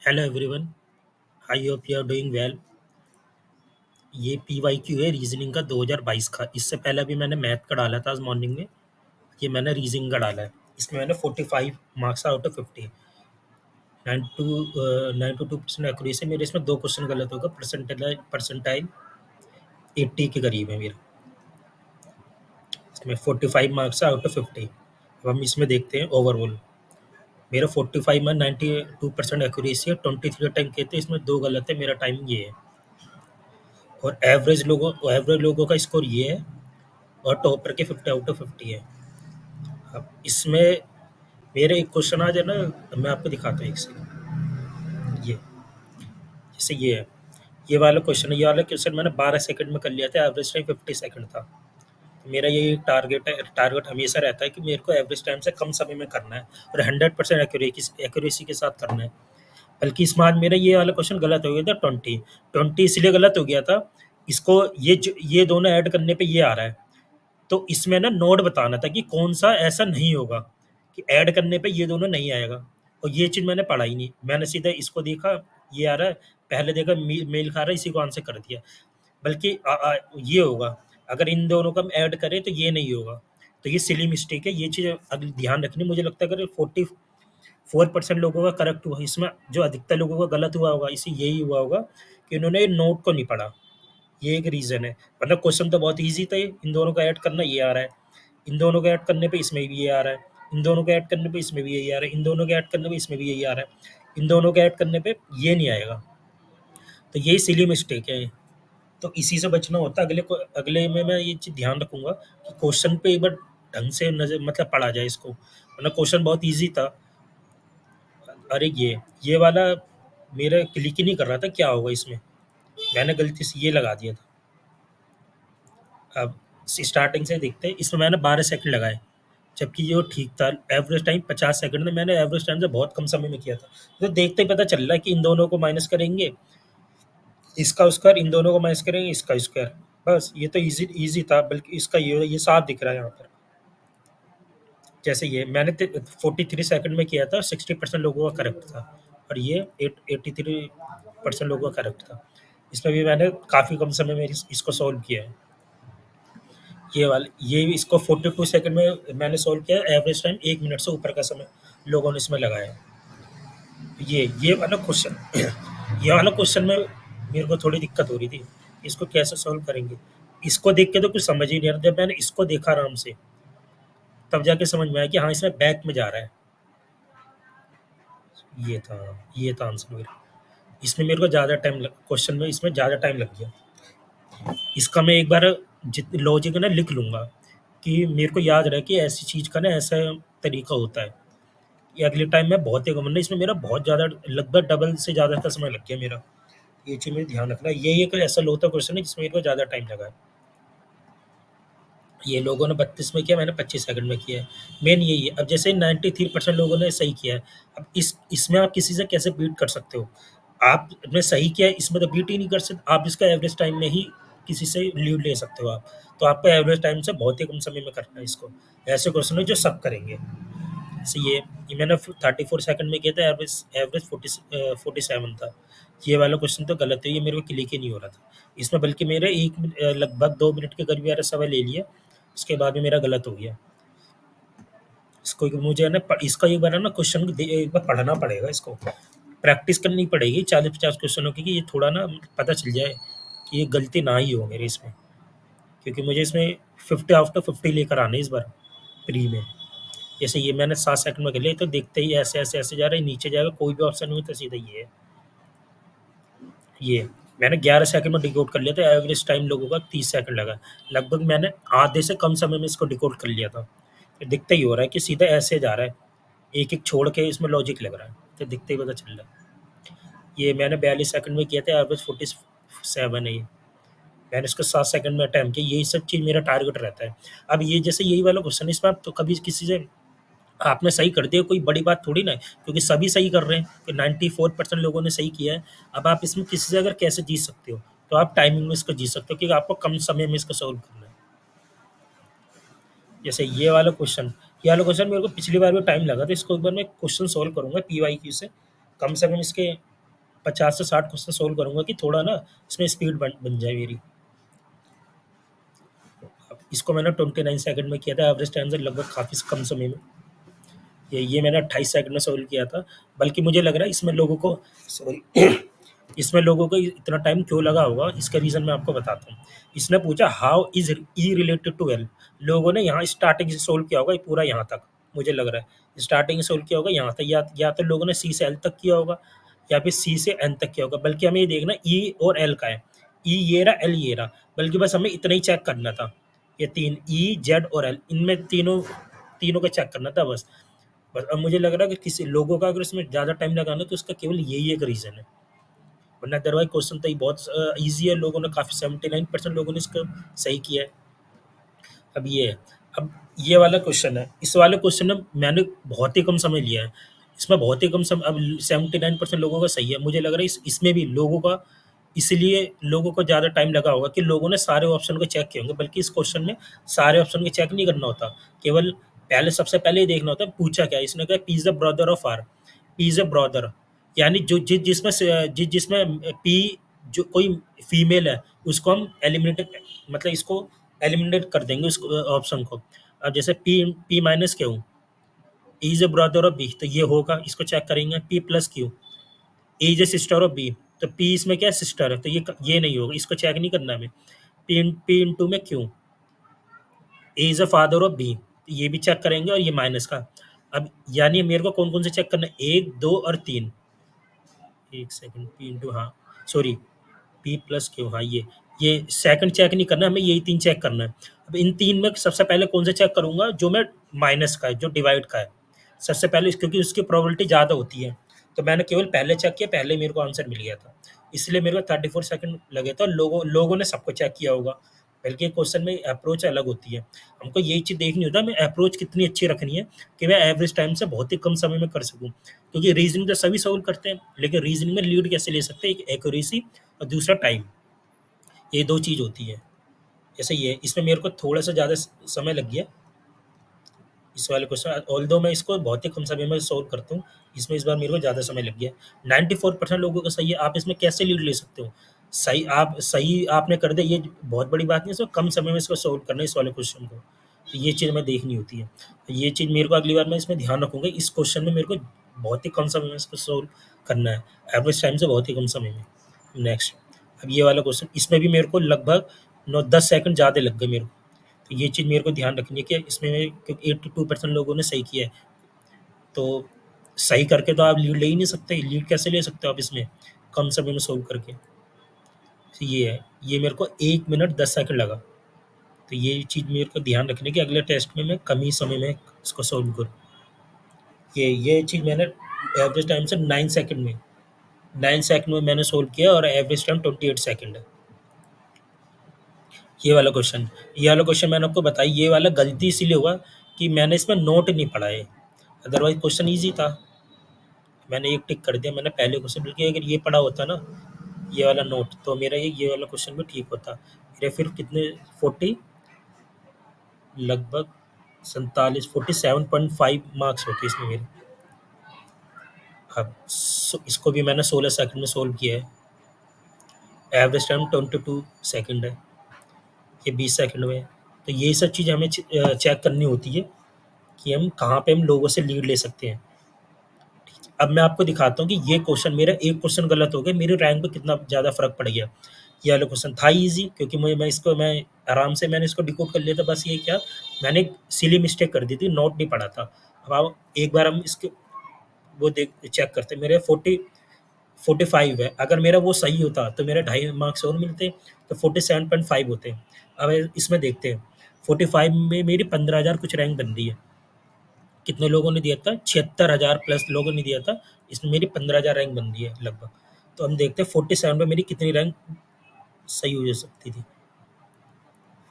Hello everyone. I hope you are doing well. ये P Y Q है reasoning का 2022 का। इससे पहले भी मैंने मैथ का डाला था आज मॉर्निंग में। ये मैंने रीजनिंग का डाला है। इसमें मैंने 45 मार्क्स आउट ऑफ 50। 92% एक्यूरेसी। मेरे इसमें दो क्वेश्चन गलत होगा। परसेंटाइल परसेंटाइल 80 के करीब है मेरा। इसमें 45 मार्क्स आउट ऑफ 50। अब हम इसमें देखते हैं ओवरऑल। मेरा 45 में 92% एक्यूरेसी है। 23 टाइम कहते हैं, इसमें दो गलत है। मेरा टाइम ये है। और एवरेज लोगों का स्कोर ये है। और टॉपर के 50 आउट ऑफ 50 है। अब इसमें मेरे एक क्वेश्चन आ जाए ना, मैं आपको दिखाता हूँ एक सेकंड। ये जैसे ये है, ये वाला क्वेश्चन है। ये वाला क्वेश्चन मैंने 12 सेकंड में कर लिया था। एवरेज टाइम 50 सेकंड था। तो मेरा यही टारगेट है। टारगेट हमेशा रहता है कि मेरे को एवरेज टाइम से कम समय में करना है और 100% एक्यूरेसी के साथ करना है। बल्कि इसमें आज मेरा ये वाला क्वेश्चन गलत हो गया था। 20 इसलिए गलत हो गया था। इसको ये दोनों ऐड करने पे ये आ रहा है। तो इसमें ना नोड बताना था कि कौन सा ऐसा नहीं होगा कि ऐड करने पे ये दोनों नहीं आएगा। और ये चीज़ मैंने पढ़ा ही नहीं। मैंने सीधा इसको देखा, ये आ रहा है। पहले देखा मेल खा रहा है, इसी को आंसर कर दिया। बल्कि ये होगा, अगर इन दोनों को हम ऐड करें तो ये नहीं होगा। तो ये सिली मिस्टेक है। ये चीज़ अगर ध्यान रखनी। मुझे लगता है अगर 44% लोगों का करेक्ट हुआ, इसमें जो अधिकतर लोगों का गलत हुआ होगा, इसी यही हुआ होगा कि उन्होंने नोट को नहीं पढ़ा। ये एक रीज़न है। मतलब क्वेश्चन तो बहुत ईज़ी था। ये इन दोनों को ऐड करना, ये आ रहा है। इन दोनों को ऐड करने पे इसमें भी ये आ रहा है। इन दोनों को ऐड करने पे इसमें भी यही आ रहा है। इन दोनों को ऐड करने पे इसमें भी यही आ रहा है। इन दोनों को ऐड करने पे ये नहीं आएगा। तो यही सिली मिस्टेक है। तो इसी से बचना होता है। अगले में मैं ये चीज़ ध्यान रखूँगा कि क्वेश्चन पे एक बार ढंग से नज़र मतलब पढ़ा जाए इसको। वरना क्वेश्चन बहुत ईज़ी था। अरे ये वाला मेरा क्लिक ही नहीं कर रहा था, क्या होगा इसमें? मैंने गलती से ये लगा दिया था। अब स्टार्टिंग से देखते हैं। इसमें मैंने 12 सेकंड लगाए, जबकि ये वो ठीक था। एवरेज टाइम 50 सेकंड में। मैंने एवरेज टाइम से बहुत कम समय में किया था। तो देखते ही पता चल रहा है कि इन दोनों को माइनस करेंगे, इसका स्क्वायर, इन दोनों को माइनस करेंगे, इसका स्क्वायर। बस ये तो इजी इजी था। बल्कि इसका ये साफ दिख रहा है यहाँ पर। जैसे ये मैंने 43 सेकंड में किया था। 60% लोगों का करेक्ट था। और ये 83% लोगों का करेक्ट था। इसमें भी मैंने काफ़ी कम समय में इसको सॉल्व किया है। ये इसको 42 सेकंड में मैंने सॉल्व किया। एवरेज टाइम 1 मिनट से ऊपर का समय लोगों ने इसमें लगाया। ये वाला क्वेश्चन ये वाला क्वेश्चन में मेरे को थोड़ी दिक्कत हो रही थी। इसको कैसे सॉल्व करेंगे? इसको देख के तो कुछ समझ ही नहीं आ रहा। जब मैंने इसको देखा आराम से, तब जाके समझ में आया कि हाँ, इसमें बैक में जा रहा है। ये था आंसर मेरा। इसमें मेरे को ज़्यादा टाइम लग क्वेश्चन में इसमें ज़्यादा टाइम लग गया। इसका मैं एक बार जित लॉजिक है ना लिख लूँगा कि मेरे को याद रहे कि ऐसी चीज़ का ना ऐसा तरीका होता है। ये अगले टाइम में बहुत ही कम, वरना इसमें मेरा बहुत ज़्यादा लगभग डबल से ज़्यादा का समय लग गया मेरा। ये चीज़ में ध्यान रखना। ये एक ऐसा होता क्वेश्चन है जिसमें मेरे को ज़्यादा टाइम लगा है। ये लोगों ने 32 में किया, मैंने 25 सेकंड में किया है। मेन यही है। अब जैसे 93% लोगों ने सही किया है। अब इसमें आप किसी से कैसे बीट कर सकते हो? आपने सही किया है, इसमें तो बीट ही नहीं कर सकते। आप इसका एवरेज टाइम में ही किसी से लीड ले सकते हो आप। तो आपको एवरेज टाइम से बहुत ही कम समय में करना है इसको। ऐसे क्वेश्चन है जो सब करेंगे। जैसे ये मैंने 34 सेकंड में किया था। एवरेज एवरेज 47 था। ये वाला क्वेश्चन तो गलत है। ये मेरे को क्लिक ही नहीं हो रहा था। इसमें बल्कि मेरे लगभग 2 मिनट के करीब मेरा समय ले लिया। उसके बाद में मेरा गलत हो गया। इसको मुझे है ना इसका एक बार है ना क्वेश्चन एक बार पढ़ना पड़ेगा। इसको प्रैक्टिस करनी पड़ेगी 40-50 क्वेश्चनों की, कि ये थोड़ा ना पता चल जाए कि ये गलती ना ही हो मेरे इसमें। क्योंकि मुझे इसमें 50 आउट ऑफ 50 लेकर आने इस बार प्री में। जैसे ये मैंने 7 सेकंड में कर लिया, तो देखते ही ऐसे जा रहा है, नीचे जाएगा, कोई भी ऑप्शन नहीं तो सीधा ये है। ये मैंने 11 सेकंड में डिकोड कर लिया था। एवरेज टाइम लोगों का 30 सेकंड लगा। लगभग मैंने आधे से कम समय में इसको डिकोड कर लिया था। तो दिखता ही हो रहा है कि सीधा ऐसे जा रहा है। एक-एक छोड़ के इसमें लॉजिक लग रहा है। तो दिखते ही पता चल रहा है। ये मैंने 42 सेकंड में किया था। एवरेज 47 है ये। मैंने इसको 7 सेकंड में अटेम्प्ट किया। यही सब चीज़ मेरा टारगेट रहता है। अब ये जैसे यही वाला क्वेश्चन, इसमें आप तो कभी किसी से आपने सही कर दिया, कोई बड़ी बात थोड़ी ना है, क्योंकि सभी सही कर रहे हैं कि 94% लोगों ने सही किया है। अब आप इसमें किसी से अगर कैसे जीत सकते हो, तो आप टाइमिंग में इसको जीत सकते हो, क्योंकि आपको कम समय में इसको सॉल्व करना है। जैसे ये वाला क्वेश्चन मेरे को पिछली बार भी टाइम लगा, तो इसको एक बार मैं क्वेश्चन सॉल्व करूँगा पीवाईक्यू से। कम से कम इसके 50 से 60 क्वेश्चन सोल्व करूँगा कि थोड़ा ना इसमें स्पीड बन जाए मेरी। इसको मैंने 29 सेकंड में किया था, एवरेज टाइम से लगभग काफ़ी कम समय में। ये मैंने 28 सेकंड में सोल्व किया था। बल्कि मुझे लग रहा है इसमें लोगों को सॉरी इसमें लोगों को इतना टाइम क्यों लगा होगा, इसका रीज़न मैं आपको बताता हूँ। इसने पूछा how is E related to L. लोगों ने यहाँ स्टार्टिंग से सोल्व किया होगा ये पूरा यहाँ तक, मुझे लग रहा है। स्टार्टिंग से सोल्व किया होगा यहाँ तक, या तो लोगों ने सी से एल तक किया होगा या फिर सी से एन तक किया होगा। बल्कि हमें ये देखना ई और एल का है। ई ये रहा, एल ये रहा। बल्कि बस हमें इतना ही चेक करना था। ये 3 ई, जेड और एल, इनमें तीनों तीनों का चेक करना था बस। बस अब मुझे लग रहा है कि किसी लोगों का अगर इसमें ज़्यादा टाइम लगाना तो उसका केवल यही एक रीज़न है। वरना अदरवाइज़ क्वेश्चन तो ये बहुत ईज़ी है। लोगों ने काफ़ी 79% लोगों ने इसका सही किया है। अब ये है, अब ये वाला क्वेश्चन है। इस वाले क्वेश्चन में मैंने बहुत ही कम समय लिया है। इसमें बहुत ही कम समय, अब 79% लोगों का सही है। मुझे लग रहा है इसमें भी लोगों का, इसलिए लोगों को ज़्यादा टाइम लगा होगा कि लोगों ने सारे ऑप्शन को चेक किए होंगे। बल्कि इस क्वेश्चन में सारे ऑप्शन को चेक नहीं करना होता। केवल पहले सबसे पहले ये देखना होता है पूछा क्या है। इसने कहा P is the brother of R. P is a brother, यानी जो जिसमें पी जो कोई फीमेल है उसको हम एलिमिनेट, मतलब इसको एलिमिनेट कर देंगे उस ऑप्शन को। अब जैसे P P minus Q is a brother of B, तो ये होगा, इसको चेक करेंगे। P plus Q is a sister of B, तो पी इसमें क्या सिस्टर है, तो ये नहीं होगा, इसको चेक नहीं करना हमें। पी इंटू में Q is a father of B, ये भी चेक करेंगे और ये माइनस का। अब यानी मेरे को कौन कौन से चेक करना है, 1 2 और 3। एक सेकंड, पी इंटू, हाँ सॉरी, पी प्लस क्यू, हाँ ये सेकंड चेक नहीं करना हमें, यही 3 चेक करना है। अब इन 3 में सबसे पहले कौन सा चेक करूँगा, जो मैं माइनस का है, जो डिवाइड का है सबसे पहले, क्योंकि उसकी प्रोबेबिलिटी ज़्यादा होती है। तो मैंने केवल पहले चेक किया, पहले मेरे को आंसर मिल गया था, इसलिए मेरे को 34 सेकंड लगे थे। और लोगों ने सबको चेक किया होगा। बल्कि क्वेश्चन में अप्रोच अलग होती है। हमको यही चीज़ देखनी होता है, हमें अप्रोच कितनी अच्छी रखनी है कि मैं एवरेज टाइम से बहुत ही कम समय में कर सकूँ। क्योंकि रीजनिंग तो सभी सॉल्व करते हैं, लेकिन रीजनिंग में लीड कैसे ले सकते हैं, एक एक्यूरेसी और दूसरा टाइम, ये 2 चीज़ होती है। जैसे ये, इसमें मेरे को थोड़ा-सा ज़्यादा समय लग गया इस वाले क्वेश्चन, ऑल्दो मैं इसको बहुत ही कम समय में सॉल्व करता हूँ, इसमें इस बार मेरे को ज़्यादा समय लग गया। 94% लोगों का सही है, आप इसमें कैसे लीड ले सकते हो? सही आपने कर दिया, ये बहुत बड़ी बात नहीं है, इसको कम समय में इसको सॉल्व करना है इस वाले क्वेश्चन को। तो ये चीज़ हमें देखनी होती है। ये चीज़ मेरे को अगली बार मैं इसमें ध्यान रखूँगा, इस क्वेश्चन में मेरे को बहुत ही कम समय में इसको सॉल्व करना है, एवरेज टाइम से बहुत ही कम समय में। नेक्स्ट, अब ये वाला क्वेश्चन, इसमें भी मेरे को लगभग 9-10 सेकंड ज़्यादा लग गए मेरे को। तो ये चीज़ मेरे को ध्यान रखनी है कि इसमें क्योंकि 82% लोगों ने सही किया है, तो सही करके तो आप लीड ले ही नहीं सकते। लीड कैसे ले सकते हो आप इसमें, कम समय में सोल्व करके? तो ये है, ये मेरे को 1 मिनट 10 सेकंड लगा। तो ये चीज़ मेरे को ध्यान रखनी है कि अगले टेस्ट में मैं कम ही समय में इसको सॉल्व करूँ। ये चीज़ मैंने एवरेज टाइम से 9 सेकंड में मैंने सोल्व किया और एवरेज टाइम 28 सेकंड है। ये वाला क्वेश्चन मैंने आपको बताया, ये वाला गलती इसीलिए हुआ कि मैंने इसमें नोट नहीं पढ़ा है, अदरवाइज़ क्वेश्चन ईज़ी था। मैंने एक टिक कर दिया, मैंने पहले क्वेश्चन, बल्कि अगर ये पढ़ा होता ना, ये वाला नोट, तो मेरा ये वाला क्वेश्चन भी ठीक होता। मेरे फिर कितने 40, लगभग 47 47.5 मार्क्स होते इसमें मेरे। अब इसको भी मैंने 16 सेकंड में सोल्व किया है। एवरेज टाइम 22 सेकंड है, ये 20 सेकंड में है। तो यही सब चीज़ हमें चेक करनी होती है कि हम कहाँ पे हम लोगों से लीड ले सकते हैं। अब मैं आपको दिखाता हूँ कि ये क्वेश्चन, मेरा एक क्वेश्चन गलत हो गया, मेरे रैंक पे कितना ज़्यादा फ़र्क पड़ गया। ये वाला क्वेश्चन था ईज़ी, क्योंकि मैं आराम से मैंने इसको डिकोड कर लिया था। बस ये क्या, मैंने एक सिली मिस्टेक कर दी थी, नोट नहीं पढ़ा था। अब आप एक बार हम इसके वो देख चेक करते, मेरे 45 है। अगर मेरा वो सही होता तो मेरे 2.5 मार्क्स और मिलते, तो 47.5 होते। अब इसमें देखते हैं, 45 में मेरी 15,000 कुछ रैंक बन रही है। कितने लोगों ने दिया था, 76,000 प्लस लोगों ने दिया था। इसमें मेरी 15,000 रैंक बन रही है लगभग। तो हम देखते हैं 47 पे मेरी कितनी रैंक सही हो सकती थी।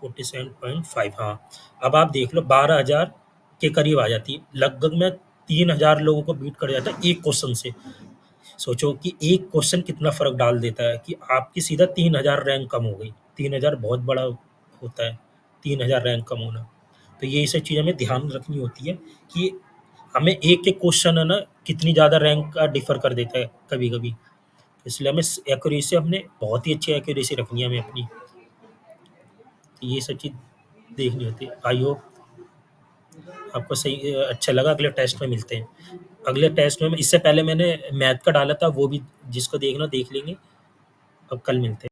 47.5, हाँ। अब आप देख लो 12,000 के करीब आ जाती। लगभग मैं 3,000 लोगों को बीट कर जाता एक क्वेश्चन से। सोचो कि एक क्वेश्चन कितना फ़र्क डाल देता है कि आपकी सीधा 3,000 रैंक कम हो गई। 3,000 बहुत बड़ा होता है, 3,000 रैंक कम होना। तो ये सब चीज़ हमें ध्यान रखनी होती है कि हमें एक-एक क्वेश्चन है ना, कितनी ज़्यादा रैंक का डिफ़र कर देता है कभी-कभी। इसलिए हमें एक्यूरेसी अपने बहुत ही अच्छी एक्यूरेसी रखनी है हमें अपनी। तो ये सब चीज़ देखनी होती है। आई होप आपको सही अच्छा लगा। अगले टेस्ट में मिलते हैं। अगले टेस्ट में इससे पहले मैंने मैथ का डाला था, वो भी जिसको देखना देख लेंगे। अब कल मिलते हैं।